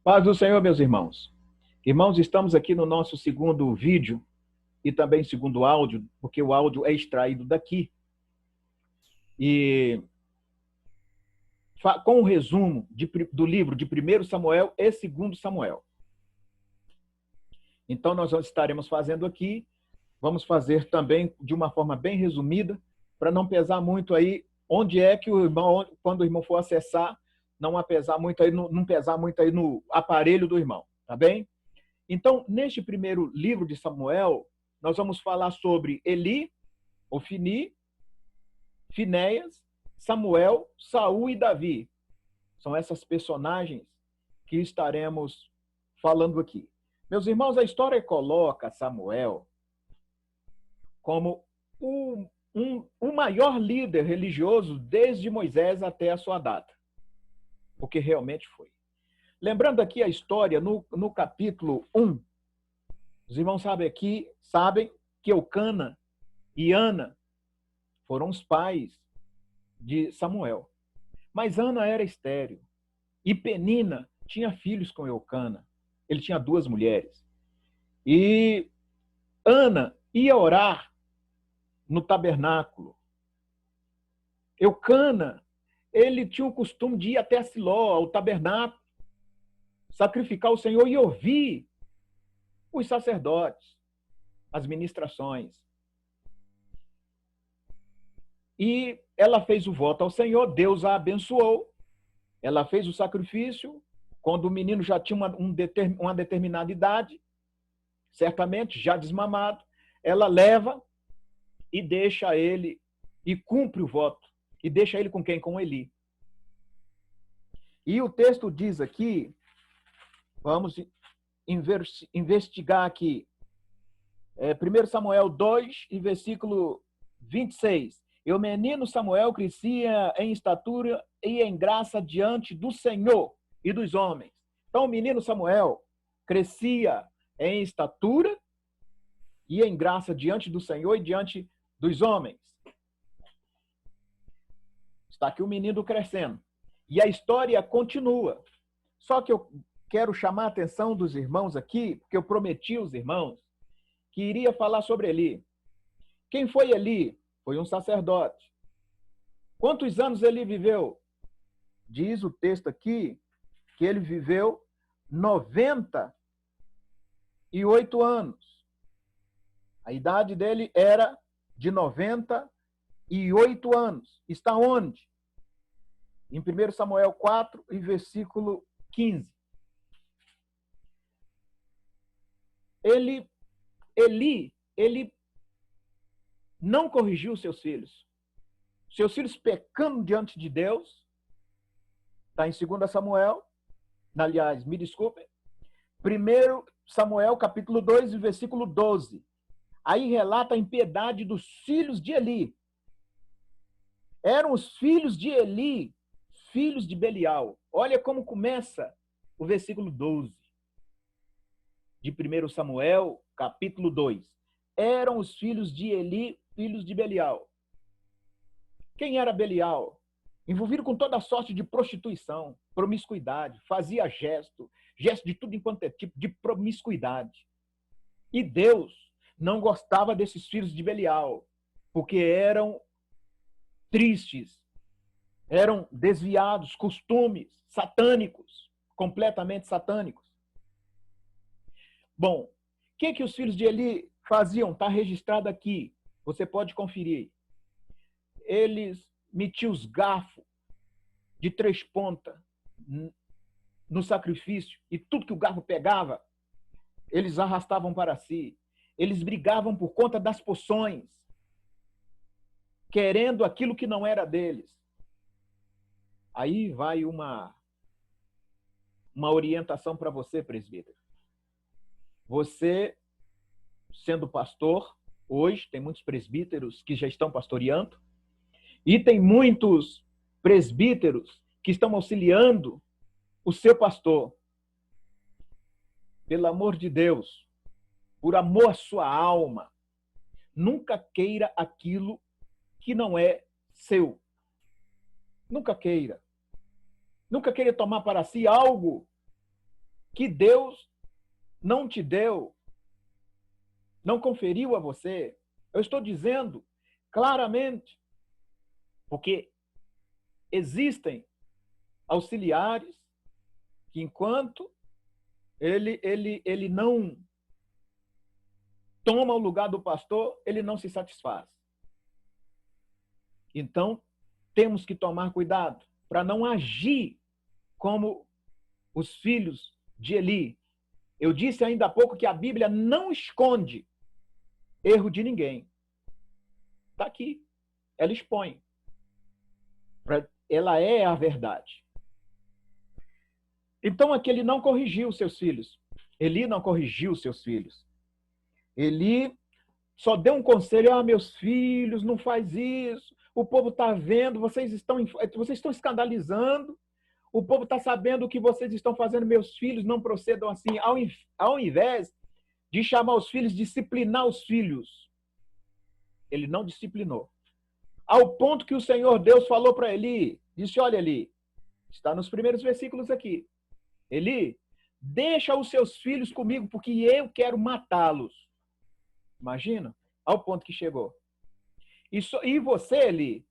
Paz do Senhor, meus irmãos. Irmãos, estamos aqui no nosso segundo vídeo e também segundo áudio, porque o áudio é extraído daqui. E com o resumo do livro de 1 Samuel e 2 Samuel. Então, nós estaremos fazendo aqui, vamos fazer também de uma forma bem resumida, para não pesar muito aí, onde é que o irmão, quando o irmão for acessar, não pesar muito aí no aparelho do irmão, tá bem? Então, neste primeiro livro de Samuel, nós vamos falar sobre Eli, Ofni, Finéias, Samuel, Saul e Davi. São essas personagens que estaremos falando aqui. Meus irmãos, a história coloca Samuel como o maior líder religioso desde Moisés até a sua data. Porque realmente foi. Lembrando aqui a história, no capítulo 1, os irmãos sabem que Eucana e Ana foram os pais de Samuel. Mas Ana era estéril. E Penina tinha filhos com Eucana. Ele tinha 2 mulheres. E Ana ia orar no tabernáculo. Eucana, ele tinha o costume de ir até Siló, ao tabernáculo, sacrificar o Senhor e ouvir os sacerdotes, as ministrações. E ela fez o voto ao Senhor, Deus a abençoou, ela fez o sacrifício, quando o menino já tinha uma determinada idade, certamente já desmamado, ela leva e deixa ele, e cumpre o voto, e deixa ele com quem? Com Eli. E o texto diz aqui, vamos investigar aqui, 1 Samuel 2, e versículo 26. E o menino Samuel crescia em estatura e em graça diante do Senhor e dos homens. Então, o menino Samuel crescia em estatura e em graça diante do Senhor e diante dos homens. Está aqui o menino crescendo. E a história continua. Só que eu quero chamar a atenção dos irmãos aqui, porque eu prometi aos irmãos que iria falar sobre Eli. Quem foi Eli? Foi um sacerdote. Quantos anos ele viveu? Diz o texto aqui que ele viveu 98 anos. A idade dele era de 98 anos. Está onde? Em 1 Samuel 4, e versículo 15. Eli não corrigiu seus filhos. Seus filhos pecando diante de Deus. Está em 2 Samuel. Aliás, me desculpem. 1 Samuel, capítulo 2, versículo 12. Aí relata a impiedade dos filhos de Eli. Eram os filhos de Eli, filhos de Belial. Olha como começa o versículo 12 de 1 Samuel, capítulo 2. Eram os filhos de Eli, filhos de Belial. Quem era Belial? Envolvido com toda sorte de prostituição, promiscuidade, fazia gesto de tudo enquanto é tipo de promiscuidade. E Deus não gostava desses filhos de Belial, porque eram tristes, eram desviados, costumes satânicos, completamente satânicos. Bom, o que os filhos de Eli faziam? Está registrado aqui, você pode conferir. Eles metiam os garfos de 3 pontas no sacrifício, e tudo que o garfo pegava, eles arrastavam para si. Eles brigavam por conta das porções, querendo aquilo que não era deles. Aí vai uma orientação para você, presbítero. Você, sendo pastor, hoje tem muitos presbíteros que já estão pastoreando, e tem muitos presbíteros que estão auxiliando o seu pastor. Pelo amor de Deus, por amor à sua alma, nunca queira aquilo que não é seu. Nunca queira. Nunca queira tomar para si algo que Deus não te deu, não conferiu a você. Eu estou dizendo claramente, porque existem auxiliares que, enquanto ele não toma o lugar do pastor, ele não se satisfaz. Então, temos que tomar cuidado para não agir como os filhos de Eli. Eu disse ainda há pouco que a Bíblia não esconde erro de ninguém. Está aqui. Ela expõe. Ela é a verdade. Então, aquele não corrigiu seus filhos. Eli não corrigiu seus filhos. Eli só deu um conselho: meus filhos, não faz isso. O povo está vendo, vocês estão escandalizando. O povo está sabendo o que vocês estão fazendo, meus filhos, não procedam assim. Ao invés de chamar os filhos, disciplinar os filhos. Ele não disciplinou. Ao ponto que o Senhor Deus falou para Eli, disse: olha, Eli, está nos primeiros versículos aqui. Eli, deixa os seus filhos comigo, porque eu quero matá-los. Imagina, ao ponto que chegou. E você, Eli,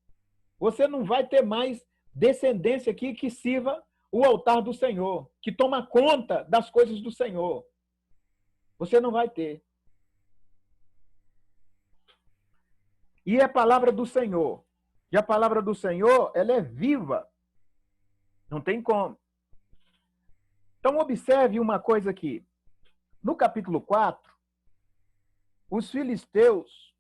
você não vai ter mais descendência aqui que sirva o altar do Senhor, que toma conta das coisas do Senhor. Você não vai ter. E é a palavra do Senhor. E a palavra do Senhor, ela é viva. Não tem como. Então, observe uma coisa aqui. No capítulo 4, os filisteus,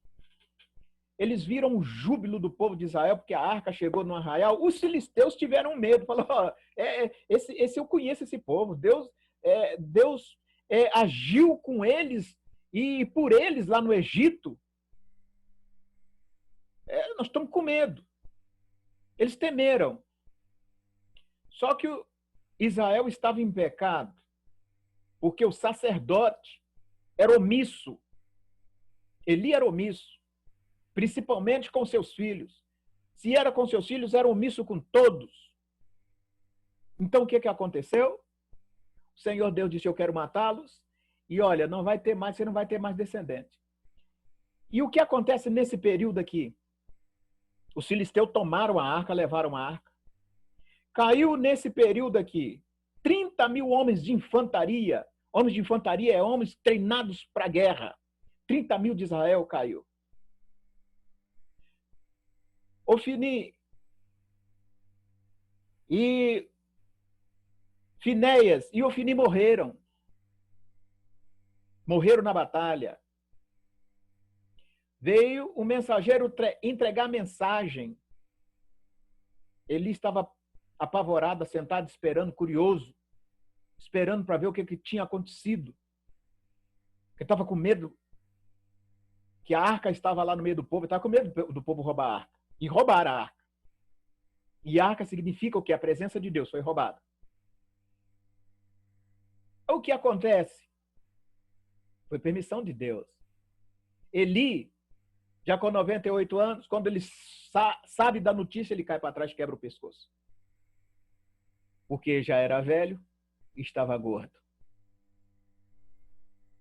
eles viram o júbilo do povo de Israel, porque a arca chegou no arraial. Os filisteus tiveram medo. Falaram: esse eu conheço esse povo. Deus agiu com eles e por eles lá no Egito. Nós estamos com medo. Eles temeram. Só que Israel estava em pecado, porque o sacerdote era omisso. Eli era omisso, principalmente com seus filhos. Se era com seus filhos, era omisso com todos. Então, o que aconteceu? O Senhor Deus disse: eu quero matá-los. E olha, você não vai ter mais descendente. E o que acontece nesse período aqui? Os filisteus tomaram a arca, levaram a arca. Caiu nesse período aqui 30 mil homens de infantaria. Homens de infantaria é homens treinados para a guerra. 30 mil de Israel caiu. Ofni e Finéias e Ofni morreram. Morreram na batalha. Veio o mensageiro entregar mensagem. Ele estava apavorado, sentado, esperando, curioso, esperando para ver o que tinha acontecido. Ele estava com medo que a arca estava lá no meio do povo, ele estava com medo do povo roubar a arca. E roubaram a arca. E a arca significa o quê? A presença de Deus foi roubada. O que acontece? Foi permissão de Deus. Eli, já com 98 anos, quando ele sabe da notícia, ele cai para trás e quebra o pescoço. Porque já era velho e estava gordo.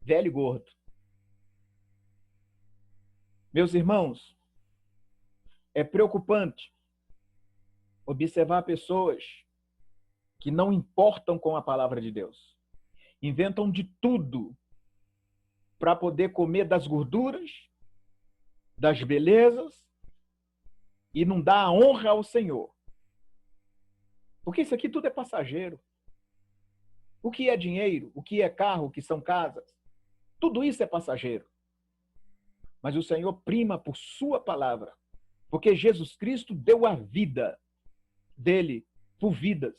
Velho e gordo. Meus irmãos, é preocupante observar pessoas que não importam com a palavra de Deus. Inventam de tudo para poder comer das gorduras, das belezas e não dar a honra ao Senhor. Porque isso aqui tudo é passageiro. O que é dinheiro, o que é carro, o que são casas, tudo isso é passageiro. Mas o Senhor prima por sua palavra, porque Jesus Cristo deu a vida dele por vidas.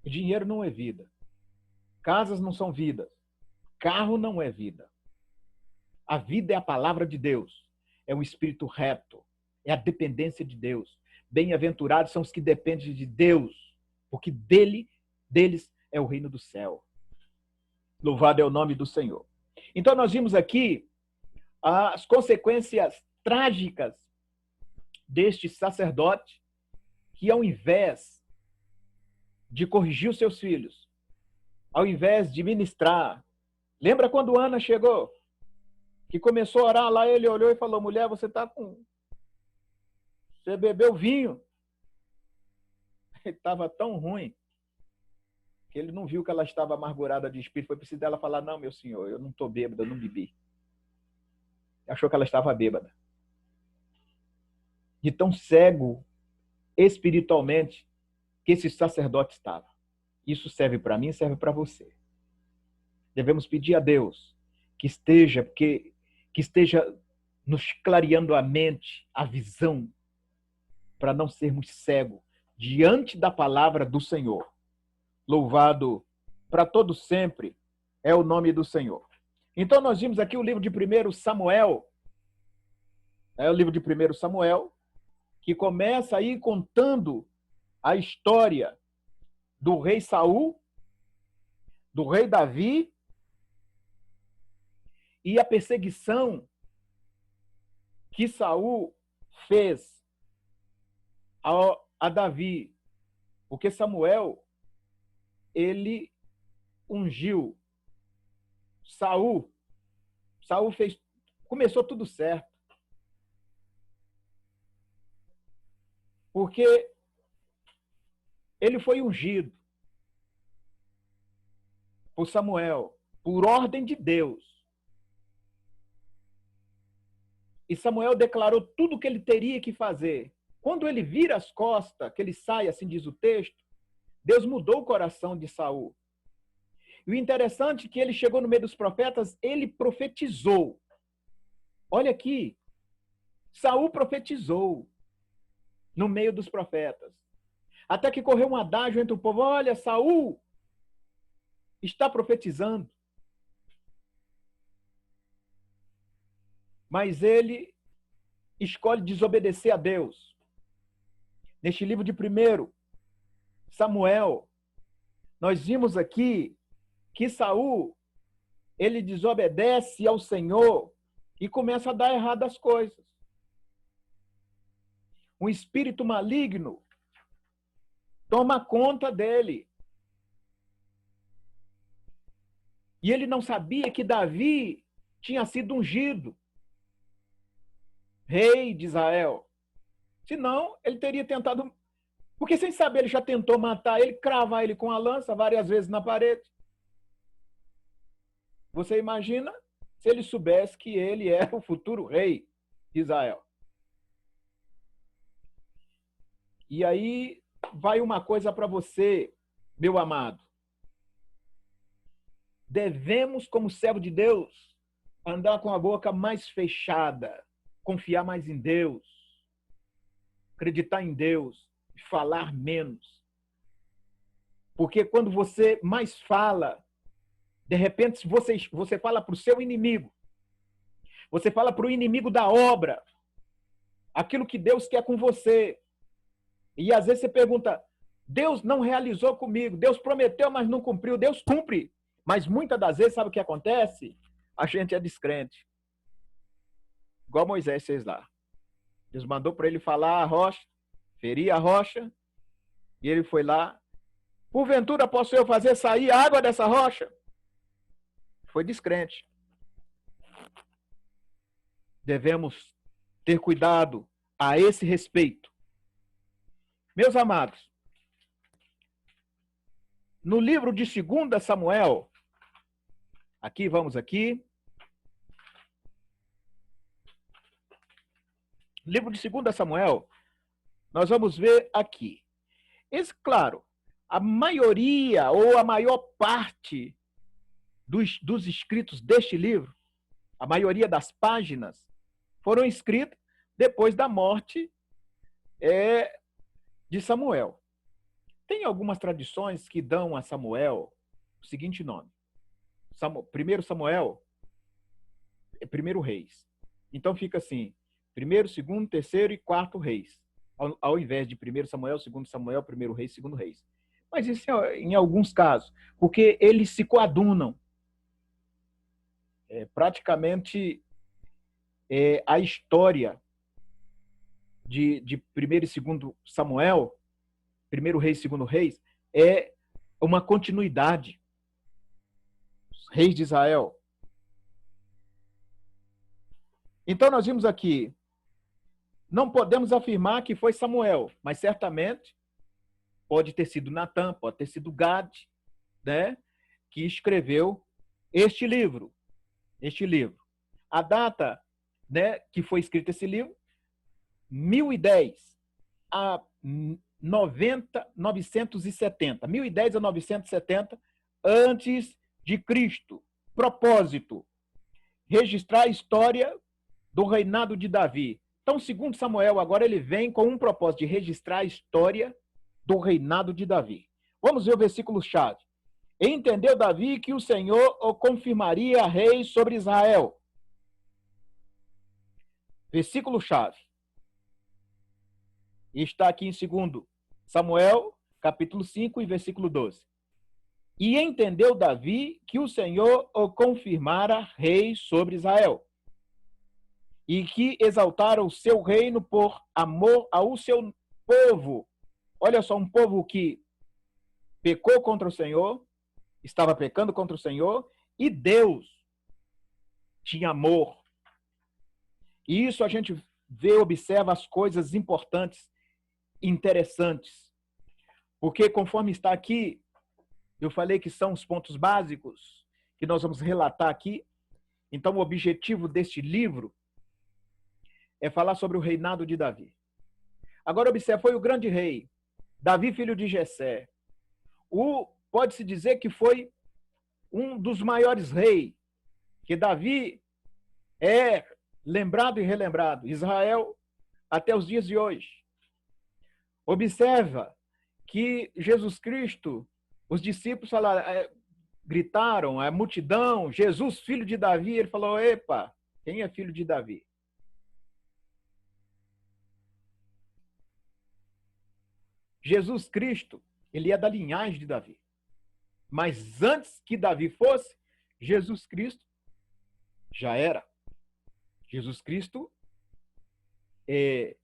O dinheiro não é vida. Casas não são vidas. Carro não é vida. A vida é a palavra de Deus. É o espírito reto. É a dependência de Deus. Bem-aventurados são os que dependem de Deus, porque deles é o reino do céu. Louvado é o nome do Senhor. Então, nós vimos aqui as consequências trágicas deste sacerdote que, ao invés de corrigir os seus filhos, ao invés de ministrar. Lembra quando Ana chegou? Que começou a orar lá, ele olhou e falou, mulher, você bebeu vinho. Ele estava tão ruim que ele não viu que ela estava amargurada de espírito. Foi preciso dela falar, não, meu senhor, eu não estou bêbada, eu não bebi. Achou que ela estava bêbada. De tão cego espiritualmente que esse sacerdote estava. Isso serve para mim, serve para você. Devemos pedir a Deus que esteja nos clareando a mente, a visão, para não sermos cegos diante da palavra do Senhor. Louvado para todo sempre é o nome do Senhor. Então nós vimos aqui o livro de 1 Samuel. É o livro de 1 Samuel, que começa aí contando a história do rei Saul, do rei Davi, e a perseguição que Saul fez a Davi. Porque Samuel, ele ungiu Saul. Saul começou tudo certo. Porque ele foi ungido por Samuel, por ordem de Deus. E Samuel declarou tudo o que ele teria que fazer. Quando ele vira as costas, que ele sai, assim diz o texto, Deus mudou o coração de Saul. E o interessante é que ele chegou no meio dos profetas, ele profetizou. Olha aqui, Saul profetizou no meio dos profetas. Até que correu um adágio entre o povo, olha, Saul está profetizando. Mas ele escolhe desobedecer a Deus. Neste livro de 1 Samuel, nós vimos aqui que Saul, ele desobedece ao Senhor e começa a dar errado as coisas. Um espírito maligno toma conta dele. E ele não sabia que Davi tinha sido ungido rei de Israel. Senão, ele teria tentado... Porque sem saber, ele já tentou matar ele, cravar ele com a lança várias vezes na parede. Você imagina se ele soubesse que ele era o futuro rei de Israel. E aí vai uma coisa para você, meu amado. Devemos, como servo de Deus, andar com a boca mais fechada, confiar mais em Deus, acreditar em Deus, falar menos. Porque quando você mais fala, de repente você fala para o seu inimigo, você fala para o inimigo da obra, aquilo que Deus quer com você. E às vezes você pergunta, Deus não realizou comigo, Deus prometeu, mas não cumpriu. Deus cumpre, mas muitas das vezes, sabe o que acontece? A gente é descrente. Igual Moisés fez lá. Deus mandou para ele falar a rocha, ferir a rocha, e ele foi lá. Porventura posso eu fazer sair a água dessa rocha? Foi descrente. Devemos ter cuidado a esse respeito. Meus amados, no livro de 2 Samuel, vamos aqui. Livro de 2 Samuel, nós vamos ver aqui. Claro, a maioria ou a maior parte dos escritos deste livro, a maioria das páginas, foram escritas depois da morte de Samuel. Tem algumas tradições que dão a Samuel o seguinte nome. 1 Samuel é 1 Reis. Então fica assim, 1º, 2º, 3º e 4º Reis. Ao invés de 1 Samuel, 2 Samuel, 1 Reis, 2 Reis. Mas isso é em alguns casos, porque eles se coadunam. Praticamente a história de 1 e 2 Samuel, 1 Reis, 2 Reis, é uma continuidade. reis de Israel. Então nós vimos aqui, não podemos afirmar que foi Samuel, mas certamente pode ter sido Natan, pode ter sido Gade, né, que escreveu este livro. A data, né, que foi escrito esse livro, 1010 a 970, 1010 a 970 antes de Cristo. Propósito: registrar a história do reinado de Davi. Então, segundo Samuel, agora ele vem com um propósito de registrar a história do reinado de Davi. Vamos ver o versículo-chave. Entendeu Davi que o Senhor o confirmaria rei sobre Israel. Versículo-chave. Está aqui em 2 Samuel, capítulo 5 e versículo 12. E entendeu Davi que o Senhor o confirmara rei sobre Israel, e que exaltara o seu reino por amor ao seu povo. Olha só, um povo que pecou contra o Senhor, estava pecando contra o Senhor, e Deus tinha amor. E isso a gente vê, observa as coisas importantes, interessantes. Porque conforme está aqui, eu falei que são os pontos básicos que nós vamos relatar aqui. Então, o objetivo deste livro é falar sobre o reinado de Davi. Agora, observe, foi o grande rei, Davi, filho de Jessé. Pode-se dizer que foi um dos maiores reis, que Davi é lembrado e relembrado. Israel, até os dias de hoje. Observa que Jesus Cristo, os discípulos falaram, gritaram, a multidão, Jesus, filho de Davi, ele falou, epa, quem é filho de Davi? Jesus Cristo, ele é da linhagem de Davi. Mas antes que Davi fosse, Jesus Cristo já era. Jesus Cristo, ele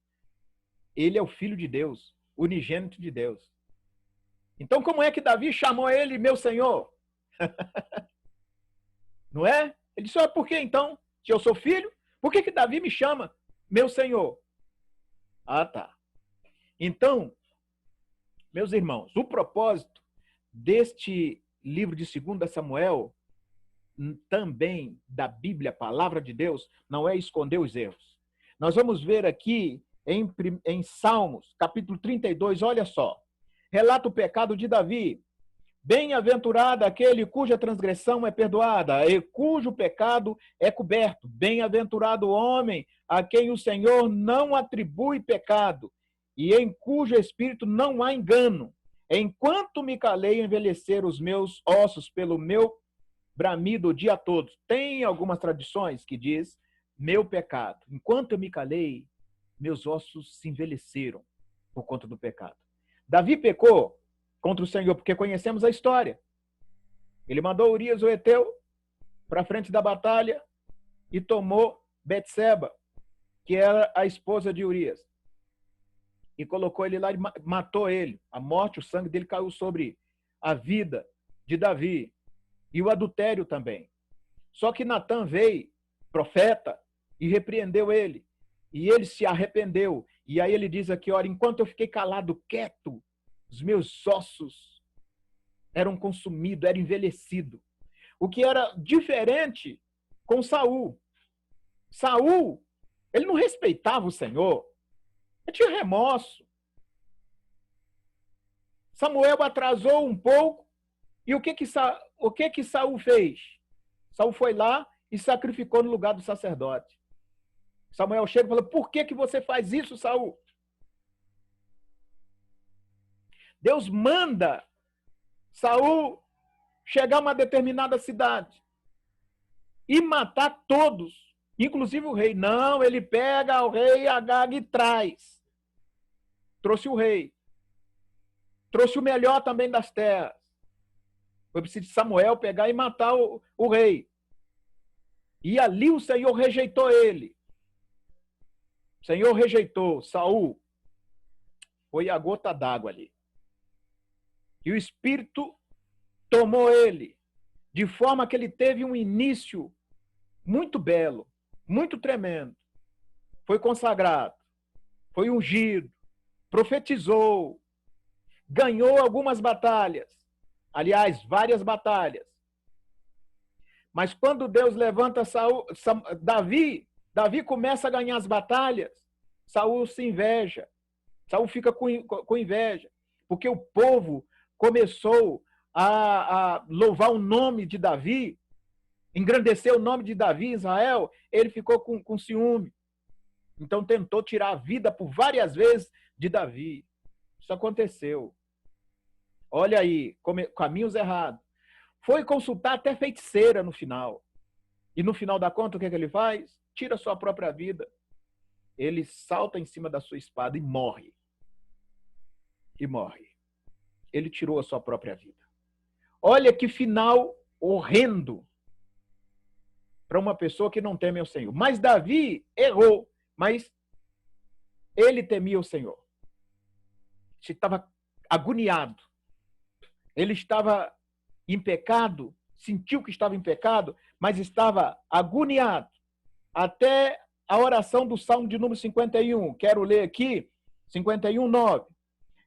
é o Filho de Deus, unigênito de Deus. Então, como é que Davi chamou ele meu Senhor? Não é? Ele disse, por que então? Se eu sou filho, por que Davi me chama meu Senhor? Ah, tá. Então, meus irmãos, o propósito deste livro de 2 Samuel, também da Bíblia, a palavra de Deus, não é esconder os erros. Nós vamos ver aqui em Salmos, capítulo 32, olha só. Relata o pecado de Davi. Bem-aventurado aquele cuja transgressão é perdoada e cujo pecado é coberto. Bem-aventurado o homem a quem o Senhor não atribui pecado e em cujo espírito não há engano. Enquanto me calei, envelheceram os meus ossos pelo meu bramido o dia todo. Tem algumas tradições que diz, meu pecado. Enquanto eu me calei, meus ossos se envelheceram por conta do pecado. Davi pecou contra o Senhor, porque conhecemos a história. Ele mandou Urias, o Heteu, para frente da batalha e tomou Betseba, que era a esposa de Urias. E colocou ele lá e matou ele. A morte, o sangue dele caiu sobre a vida de Davi. E o adultério também. Só que Natan veio, profeta, e repreendeu ele. E ele se arrependeu. E aí ele diz aqui, olha, enquanto eu fiquei calado, quieto, os meus ossos eram consumidos, eram envelhecidos. O que era diferente com Saul. Saul, ele não respeitava o Senhor. Ele tinha remorso. Samuel atrasou um pouco. E o que Saul fez? Saul foi lá e sacrificou no lugar do sacerdote. Samuel chega e fala, por que você faz isso, Saul? Deus manda Saul chegar a uma determinada cidade e matar todos, inclusive o rei. Não, ele pega o rei Agag e traz. Trouxe o rei. Trouxe o melhor também das terras. Foi preciso Samuel pegar e matar o rei. E ali o Senhor rejeitou ele. O Senhor rejeitou Saul. Foi a gota d'água ali. E o Espírito tomou ele. de forma que ele teve um início muito belo, muito tremendo. Foi consagrado, foi ungido, profetizou, ganhou algumas batalhas. Aliás, várias batalhas. Mas quando Deus levanta Davi começa a ganhar as batalhas, Saul se inveja. Saul fica com inveja, porque o povo começou a louvar o nome de Davi, engrandecer o nome de Davi em Israel, ele ficou com ciúme. Então tentou tirar a vida por várias vezes de Davi. Isso aconteceu. Olha aí, caminhos errados. Foi consultar até feiticeira no final. E no final da conta, o que é que ele faz? Tira a sua própria vida. Ele salta em cima da sua espada e morre. E morre. Ele tirou a sua própria vida. Olha que final horrendo para uma pessoa que não teme ao Senhor. Mas Davi errou, mas ele temia o Senhor. Ele estava agoniado. Ele estava em pecado, sentiu que estava em pecado, mas estava agoniado. Até a oração do Salmo de número 51. Quero ler aqui, 51:9.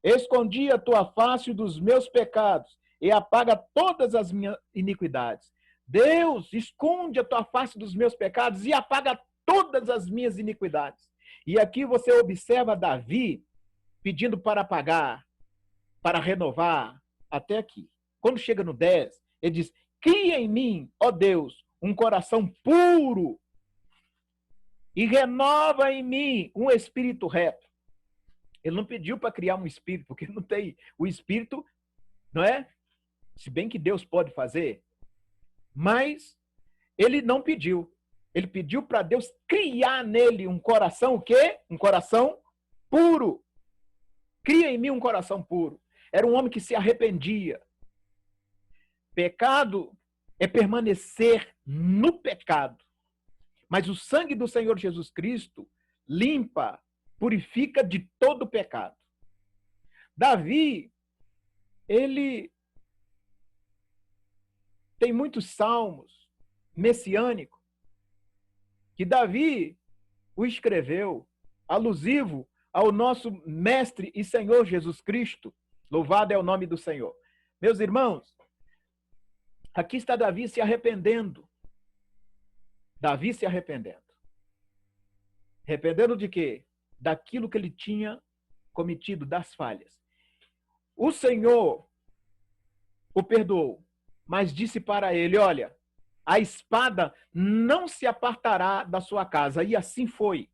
Escondi a tua face dos meus pecados e apaga todas as minhas iniquidades. Deus, esconde a tua face dos meus pecados e apaga todas as minhas iniquidades. E aqui você observa Davi pedindo para apagar, para renovar, até aqui. Quando chega no 10, ele diz, cria em mim, ó Deus, um coração puro e renova em mim um espírito reto. Ele não pediu para criar um espírito, porque não tem o espírito, não é? Se bem que Deus pode fazer, mas ele não pediu. Ele pediu para Deus criar nele um coração, o quê? Um coração puro. Cria em mim um coração puro. Era um homem que se arrependia. Pecado é permanecer no pecado. Mas o sangue do Senhor Jesus Cristo limpa, purifica de todo pecado. Davi, ele tem muitos salmos messiânicos que Davi o escreveu, alusivo ao nosso mestre e Senhor Jesus Cristo. Louvado é o nome do Senhor. Meus irmãos, aqui está Davi se arrependendo. Davi se arrependendo. Arrependendo de quê? Daquilo que ele tinha cometido, das falhas. O Senhor o perdoou, mas disse para ele, olha, a espada não se apartará da sua casa. E assim foi.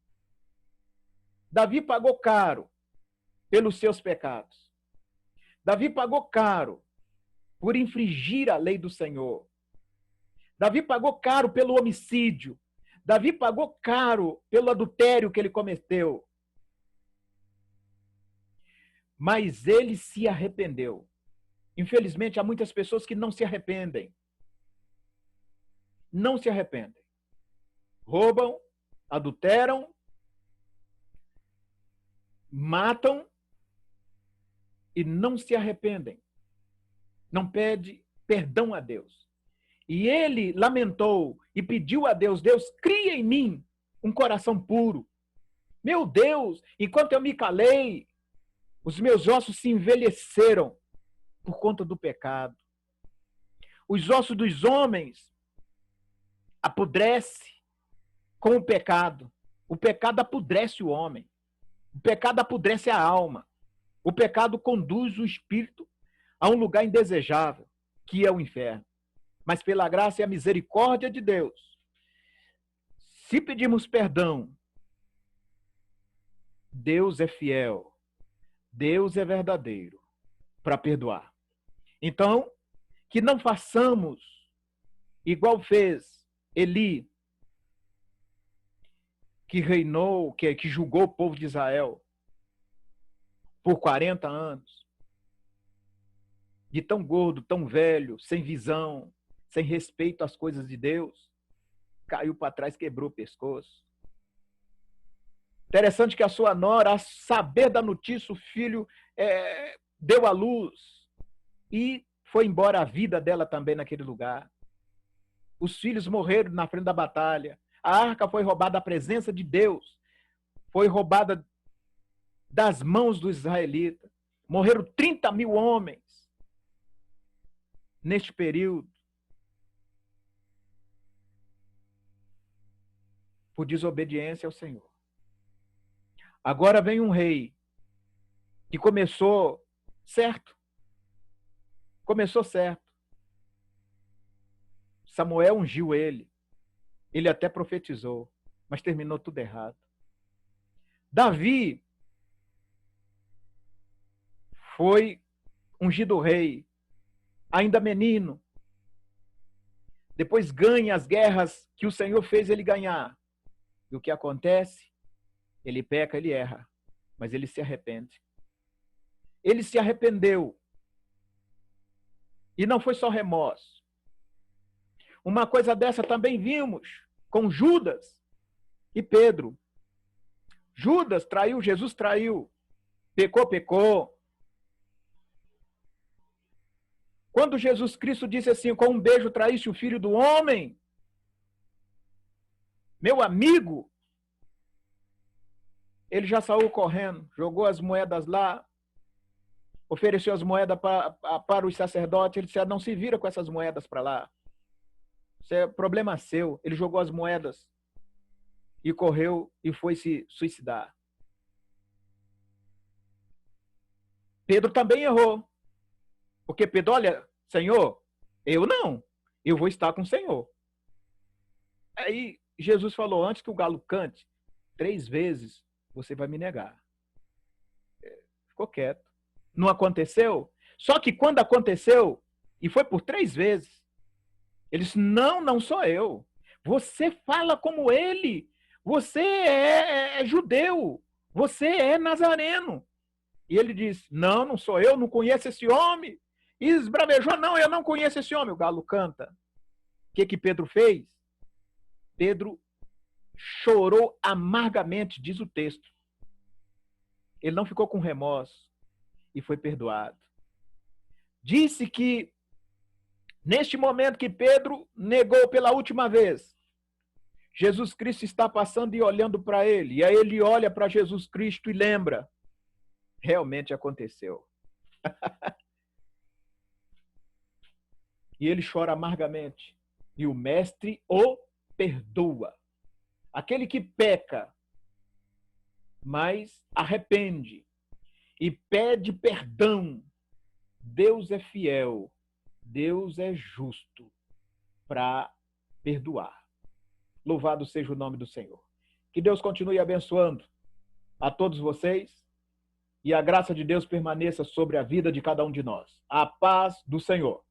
Davi pagou caro pelos seus pecados. Davi pagou caro por infringir a lei do Senhor. Davi pagou caro pelo homicídio. Davi pagou caro pelo adultério que ele cometeu. Mas ele se arrependeu. Infelizmente, há muitas pessoas que não se arrependem. Não se arrependem. Roubam, adulteram, matam e não se arrependem. Não pede perdão a Deus. E ele lamentou e pediu a Deus, Deus, cria em mim um coração puro. Meu Deus, enquanto eu me calei, os meus ossos se envelheceram por conta do pecado. Os ossos dos homens apodrecem com o pecado. O pecado apodrece o homem. O pecado apodrece a alma. O pecado conduz o espírito a um lugar indesejável, que é o inferno. Mas pela graça e a misericórdia de Deus, se pedirmos perdão, Deus é fiel, Deus é verdadeiro para perdoar. Então, que não façamos igual fez Eli, que reinou, que julgou o povo de Israel por 40 anos, de tão gordo, tão velho, sem visão, sem respeito às coisas de Deus, caiu para trás, quebrou o pescoço. Interessante que a sua nora, a saber da notícia, o filho deu à luz e foi embora a vida dela também naquele lugar. Os filhos morreram na frente da batalha. A arca foi roubada da presença de Deus. Foi roubada das mãos dos israelitas. Morreram 30 mil homens neste período. Por desobediência ao Senhor. Agora vem um rei que começou certo. Começou certo. Samuel ungiu ele. Ele até profetizou, mas terminou tudo errado. Davi foi ungido rei, ainda menino. Depois ganha as guerras que o Senhor fez ele ganhar. E o que acontece? Ele peca, ele erra, mas ele se arrepende. Ele se arrependeu. E não foi só remorso. Uma coisa dessa também vimos com Judas e Pedro. Judas traiu, Jesus traiu. Pecou, pecou. Quando Jesus Cristo disse assim, com um beijo traísse o Filho do Homem, meu amigo, ele já saiu correndo, jogou as moedas lá, ofereceu as moedas para os sacerdotes, ele disse, não se vira com essas moedas para lá. Isso é problema seu. Ele jogou as moedas e correu e foi se suicidar. Pedro também errou. Porque Pedro, olha, Senhor, eu não. Eu vou estar com o Senhor. Aí Jesus falou, antes que o galo cante, 3 vezes você vai me negar. Ficou quieto. Não aconteceu? Só que quando aconteceu, e foi por 3 vezes, ele disse, não sou eu. Você fala como ele. Você é judeu. Você é nazareno. E ele disse, não sou eu, não conheço esse homem. E esbravejou, não, eu não conheço esse homem. O galo canta. O que Pedro fez? Pedro chorou amargamente, diz o texto. Ele não ficou com remorso e foi perdoado. Disse que neste momento que Pedro negou pela última vez, Jesus Cristo está passando e olhando para ele. E aí ele olha para Jesus Cristo e lembra. Realmente aconteceu. E ele chora amargamente. E o mestre o perdoa. Aquele que peca, mas arrepende e pede perdão. Deus é fiel. Deus é justo para perdoar. Louvado seja o nome do Senhor. Que Deus continue abençoando a todos vocês e a graça de Deus permaneça sobre a vida de cada um de nós. A paz do Senhor.